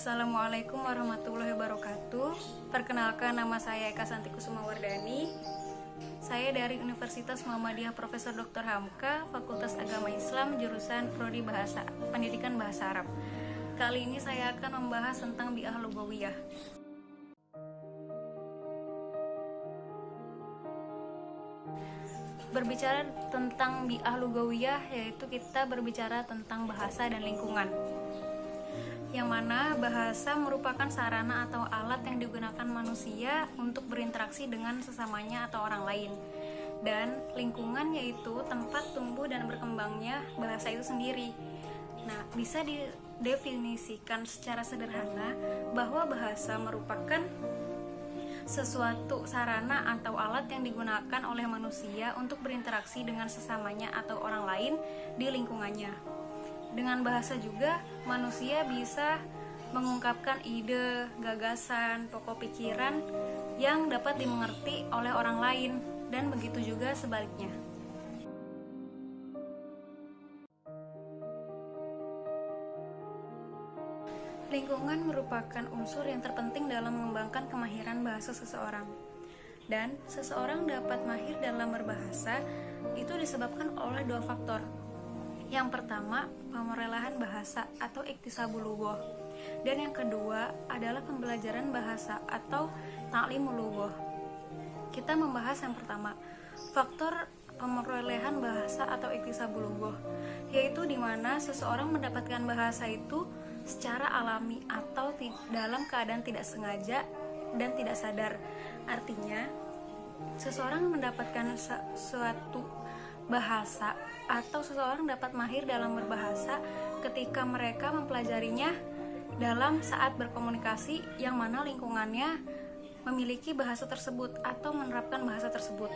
Assalamualaikum warahmatullahi wabarakatuh. Perkenalkan, nama saya Eka Santi Kusuma Wardani. Saya dari Universitas Muhammadiyah Profesor Dr. Hamka, Fakultas Agama Islam, jurusan Prodi Bahasa, Pendidikan Bahasa Arab. Kali ini saya akan membahas tentang bi'ah lugawiyah. Berbicara tentang bi'ah lugawiyah, yaitu kita berbicara tentang bahasa dan lingkungan, yang mana bahasa merupakan sarana atau alat yang digunakan manusia untuk berinteraksi dengan sesamanya atau orang lain, dan lingkungan yaitu tempat tumbuh dan berkembangnya bahasa itu sendiri. Nah, bisa didefinisikan secara sederhana bahwa bahasa merupakan sesuatu sarana atau alat yang digunakan oleh manusia untuk berinteraksi dengan sesamanya atau orang lain di lingkungannya. Dengan bahasa juga manusia bisa mengungkapkan ide, gagasan, pokok pikiran yang dapat dimengerti oleh orang lain, dan begitu juga sebaliknya. Lingkungan merupakan unsur yang terpenting dalam mengembangkan kemahiran bahasa seseorang. Dan seseorang dapat mahir dalam berbahasa itu disebabkan oleh dua faktor. Yang pertama, pemrolehan bahasa atau iktisabul lughah. Dan yang kedua adalah pembelajaran bahasa atau ta'limul lughah. Kita membahas yang pertama, faktor pemrolehan bahasa atau iktisabul lughah, yaitu di mana seseorang mendapatkan bahasa itu secara alami atau dalam keadaan tidak sengaja dan tidak sadar. Artinya, seseorang mendapatkan suatu bahasa atau seseorang dapat mahir dalam berbahasa ketika mereka mempelajarinya dalam saat berkomunikasi yang mana lingkungannya memiliki bahasa tersebut atau menerapkan bahasa tersebut.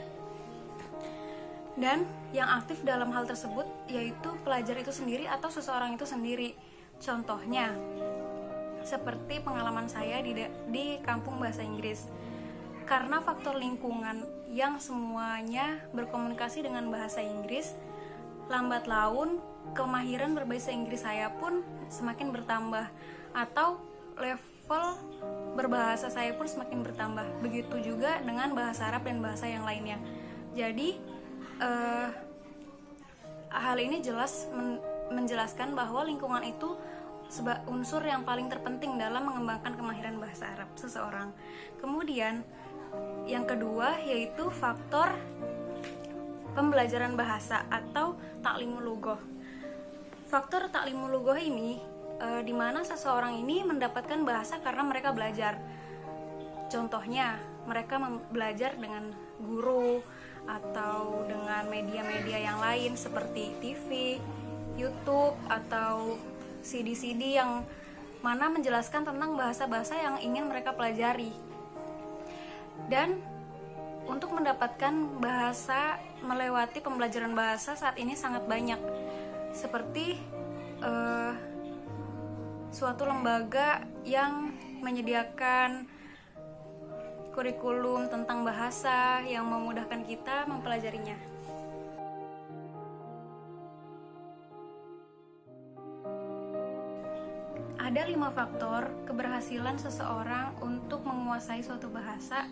Dan yang aktif dalam hal tersebut yaitu pelajar itu sendiri atau seseorang itu sendiri. Contohnya, seperti pengalaman saya di kampung bahasa Inggris. Karena faktor lingkungan yang semuanya berkomunikasi dengan bahasa Inggris, lambat laun kemahiran berbahasa Inggris saya pun semakin bertambah, atau level berbahasa saya pun semakin bertambah. Begitu juga dengan bahasa Arab dan bahasa yang lainnya. Jadi hal ini jelas menjelaskan bahwa lingkungan itu unsur yang paling terpenting dalam mengembangkan kemahiran bahasa Arab seseorang. Kemudian yang kedua yaitu faktor pembelajaran bahasa atau ta'limul lughah. Faktor ta'limul lughah ini di mana seseorang ini mendapatkan bahasa karena mereka belajar. Contohnya, mereka belajar dengan guru atau dengan media-media yang lain seperti TV, YouTube, atau CD-CD yang mana menjelaskan tentang bahasa-bahasa yang ingin mereka pelajari. Dan untuk mendapatkan bahasa melewati pembelajaran bahasa saat ini sangat banyak, seperti suatu lembaga yang menyediakan kurikulum tentang bahasa yang memudahkan kita mempelajarinya. Ada 5 faktor keberhasilan seseorang untuk menguasai suatu bahasa.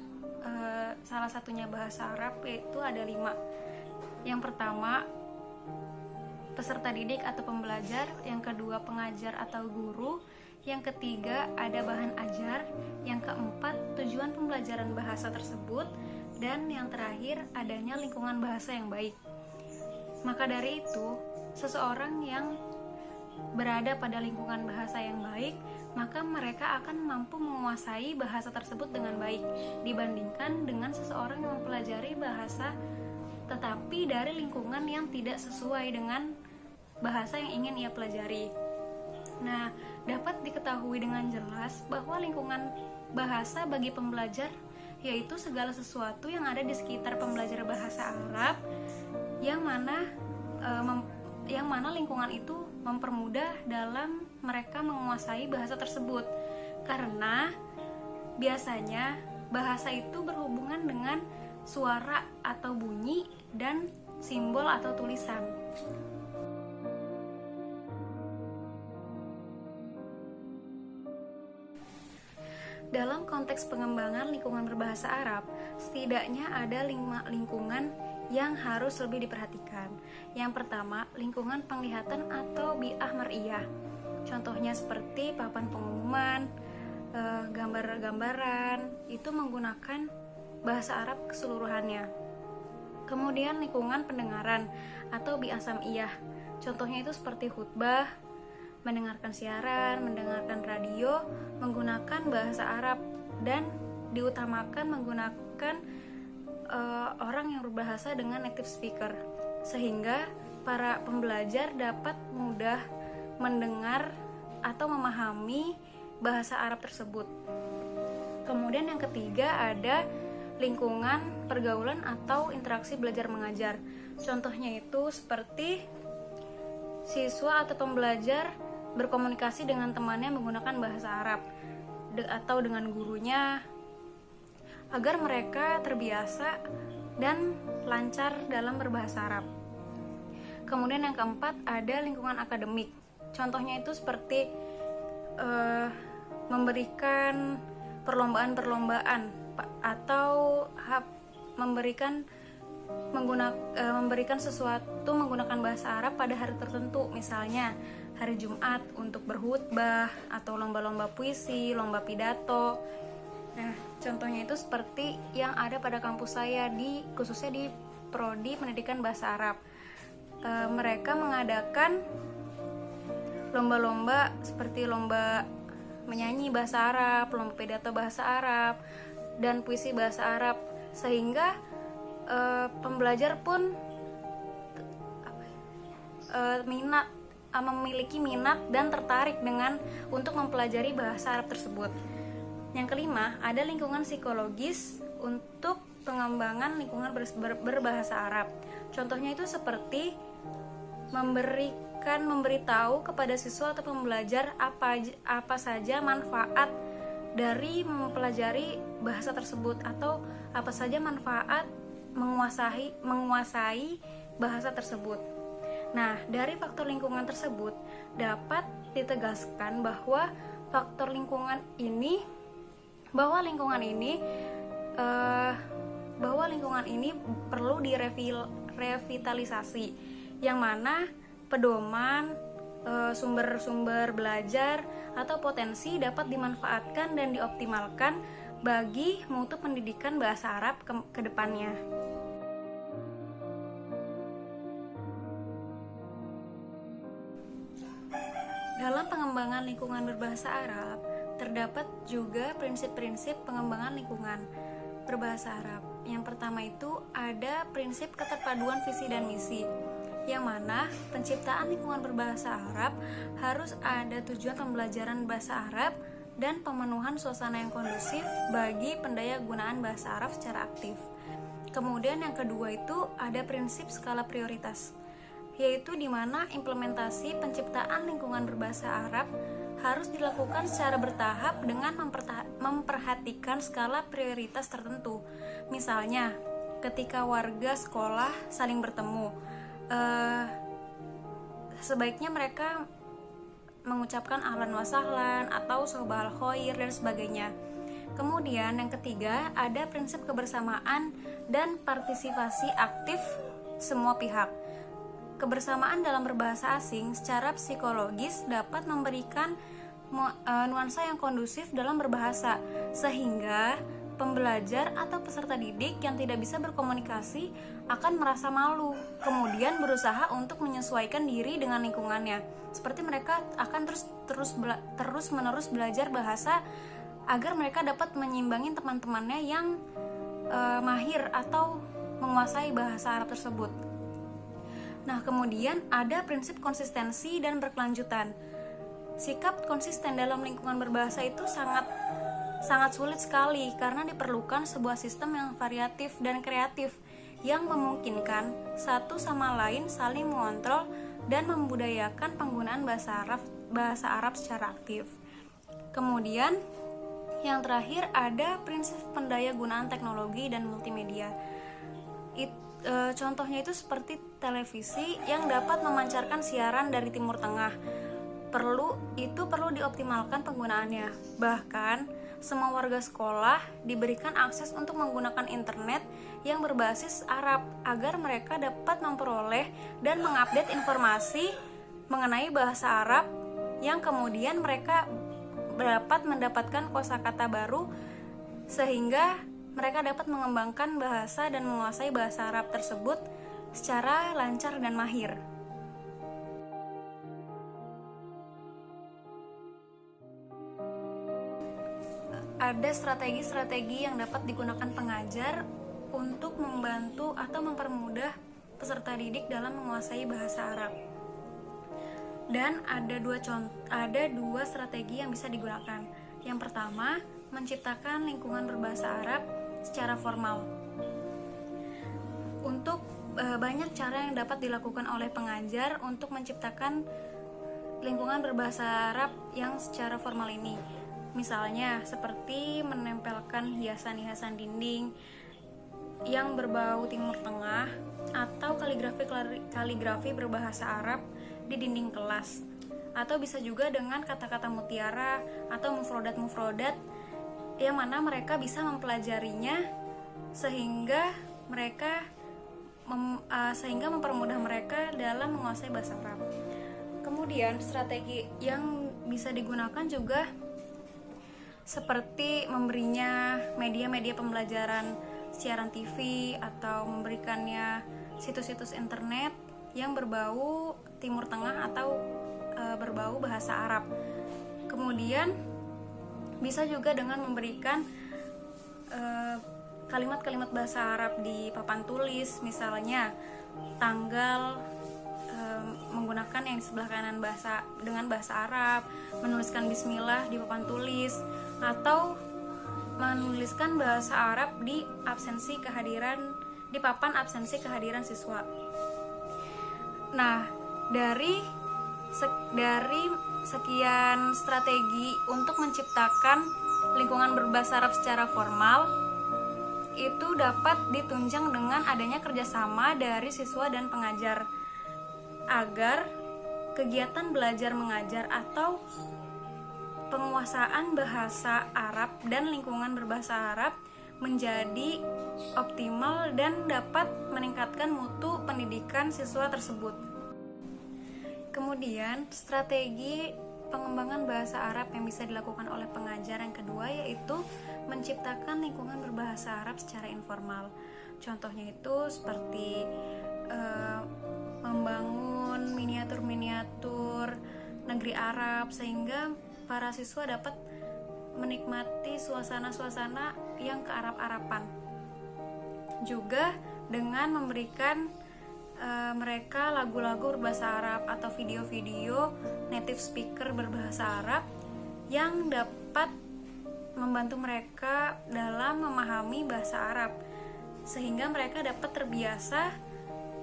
Salah satunya bahasa Arab, yaitu ada 5. Yang pertama, peserta didik atau pembelajar. Yang kedua, pengajar atau guru. Yang ketiga, ada bahan ajar. Yang keempat, tujuan pembelajaran bahasa tersebut. Dan yang terakhir, adanya lingkungan bahasa yang baik. Maka dari itu, seseorang yang berada pada lingkungan bahasa yang baik, maka mereka akan mampu menguasai bahasa tersebut dengan baik dibandingkan dengan seseorang yang mempelajari bahasa tetapi dari lingkungan yang tidak sesuai dengan bahasa yang ingin ia pelajari. Nah, dapat diketahui dengan jelas bahwa lingkungan bahasa bagi pembelajar yaitu segala sesuatu yang ada di sekitar pembelajar bahasa Arab yang mana lingkungan itu mempermudah dalam mereka menguasai bahasa tersebut, karena biasanya bahasa itu berhubungan dengan suara atau bunyi dan simbol atau tulisan. Dalam konteks pengembangan lingkungan berbahasa Arab, setidaknya ada 5 lingkungan yang harus lebih diperhatikan. Yang pertama, lingkungan penglihatan atau bi'ah mar'iyah. Contohnya seperti papan pengumuman, gambar-gambaran, itu menggunakan bahasa Arab keseluruhannya. Kemudian lingkungan pendengaran atau bi'ah sam'iyah. Contohnya itu seperti khutbah, mendengarkan siaran, mendengarkan radio menggunakan bahasa Arab, dan diutamakan menggunakan orang yang berbahasa dengan native speaker, sehingga para pembelajar dapat mudah mendengar atau memahami bahasa Arab tersebut. Kemudian yang ketiga ada lingkungan pergaulan atau interaksi belajar mengajar. Contohnya itu seperti siswa atau pembelajar berkomunikasi dengan temannya menggunakan bahasa Arab atau dengan gurunya agar mereka terbiasa dan lancar dalam berbahasa Arab. Kemudian yang keempat ada lingkungan akademik. Contohnya itu seperti memberikan perlombaan-perlombaan atau memberikan sesuatu menggunakan bahasa Arab pada hari tertentu, misalnya hari Jumat untuk berkhutbah atau lomba-lomba puisi, lomba pidato. Nah, contohnya itu seperti yang ada pada kampus saya khususnya di Prodi Pendidikan Bahasa Arab. Mereka mengadakan lomba-lomba seperti lomba menyanyi bahasa Arab, lomba pidato bahasa Arab, dan puisi bahasa Arab, sehingga pembelajar pun memiliki minat dan tertarik untuk mempelajari bahasa Arab tersebut. Yang kelima, ada lingkungan psikologis untuk pengembangan lingkungan berbahasa Arab. Contohnya itu seperti memberitahu kepada siswa atau pembelajar apa saja manfaat dari mempelajari bahasa tersebut, atau apa saja manfaat menguasai bahasa tersebut. Nah, dari faktor lingkungan tersebut dapat ditegaskan bahwa lingkungan ini perlu direvitalisasi, yang mana pedoman, sumber-sumber belajar atau potensi dapat dimanfaatkan dan dioptimalkan bagi mutu pendidikan bahasa Arab ke depannya. Dalam pengembangan lingkungan berbahasa Arab, terdapat juga prinsip-prinsip pengembangan lingkungan berbahasa Arab. Yang pertama itu ada prinsip keterpaduan visi dan misi, yang mana penciptaan lingkungan berbahasa Arab harus ada tujuan pembelajaran bahasa Arab dan pemenuhan suasana yang kondusif bagi pendaya gunaan bahasa Arab secara aktif. Kemudian yang kedua itu ada prinsip skala prioritas, yaitu di mana implementasi penciptaan lingkungan berbahasa Arab harus dilakukan secara bertahap dengan memperhatikan skala prioritas tertentu. Misalnya, ketika warga sekolah saling bertemu, sebaiknya mereka mengucapkan ahlan wa sahlan atau sobahal khoir dan sebagainya. Kemudian yang ketiga ada prinsip kebersamaan dan partisipasi aktif semua pihak. Kebersamaan dalam berbahasa asing secara psikologis dapat memberikan nuansa yang kondusif dalam berbahasa, sehingga pembelajar atau peserta didik yang tidak bisa berkomunikasi akan merasa malu, kemudian berusaha untuk menyesuaikan diri dengan lingkungannya. Seperti mereka akan terus-menerus belajar bahasa agar mereka dapat menyimbangi teman-temannya yang mahir atau menguasai bahasa Arab tersebut. Nah, kemudian ada prinsip konsistensi dan berkelanjutan. Sikap konsisten dalam lingkungan berbahasa itu sangat sulit sekali karena diperlukan sebuah sistem yang variatif dan kreatif yang memungkinkan satu sama lain saling mengontrol dan membudayakan penggunaan bahasa Arab secara aktif. Kemudian yang terakhir ada prinsip pendayagunaan teknologi dan multimedia. Contohnya itu seperti televisi yang dapat memancarkan siaran dari Timur Tengah. Perlu dioptimalkan penggunaannya. Bahkan semua warga sekolah diberikan akses untuk menggunakan internet yang berbasis Arab agar mereka dapat memperoleh dan mengupdate informasi mengenai bahasa Arab yang kemudian mereka dapat mendapatkan kosakata baru sehingga mereka dapat mengembangkan bahasa dan menguasai bahasa Arab tersebut secara lancar dan mahir. Ada strategi-strategi yang dapat digunakan pengajar untuk membantu atau mempermudah peserta didik dalam menguasai bahasa Arab. Dan ada dua strategi yang bisa digunakan. Yang pertama, menciptakan lingkungan berbahasa Arab secara formal. Untuk banyak cara yang dapat dilakukan oleh pengajar untuk menciptakan lingkungan berbahasa Arab yang secara formal ini. Misalnya seperti menempelkan hiasan-hiasan dinding yang berbau Timur Tengah atau kaligrafi berbahasa Arab di dinding kelas, atau bisa juga dengan kata-kata mutiara atau mufrodat yang mana mereka bisa mempelajarinya sehingga mempermudah mereka dalam menguasai bahasa Arab. Kemudian strategi yang bisa digunakan juga seperti memberinya media-media pembelajaran siaran TV atau memberikannya situs-situs internet yang berbau Timur Tengah atau berbau bahasa Arab. Kemudian bisa juga dengan memberikan kalimat-kalimat bahasa Arab di papan tulis, misalnya tanggal menggunakan yang di sebelah kanan dengan bahasa Arab, menuliskan bismillah di papan tulis, atau menuliskan bahasa Arab di papan absensi kehadiran siswa. Nah, dari sekian strategi untuk menciptakan lingkungan berbahasa Arab secara formal, itu dapat ditunjang dengan adanya kerjasama dari siswa dan pengajar agar kegiatan belajar mengajar atau penguasaan bahasa Arab dan lingkungan berbahasa Arab menjadi optimal dan dapat meningkatkan mutu pendidikan siswa tersebut. Kemudian, strategi pengembangan bahasa Arab yang bisa dilakukan oleh pengajar yang kedua yaitu menciptakan lingkungan berbahasa Arab secara informal. Contohnya itu seperti membangun miniatur-miniatur negeri Arab sehingga para siswa dapat menikmati suasana-suasana yang kearab-araban. Juga dengan memberikan mereka lagu-lagu berbahasa Arab atau video-video native speaker berbahasa Arab yang dapat membantu mereka dalam memahami bahasa Arab sehingga mereka dapat terbiasa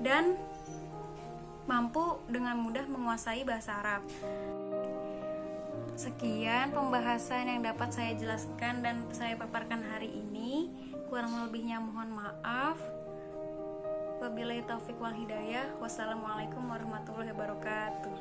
dan mampu dengan mudah menguasai bahasa Arab. Sekian pembahasan yang dapat saya jelaskan dan saya paparkan hari ini. Kurang lebihnya mohon maaf. Wabillahi taufiq wal hidayah. Wassalamualaikum warahmatullahi wabarakatuh.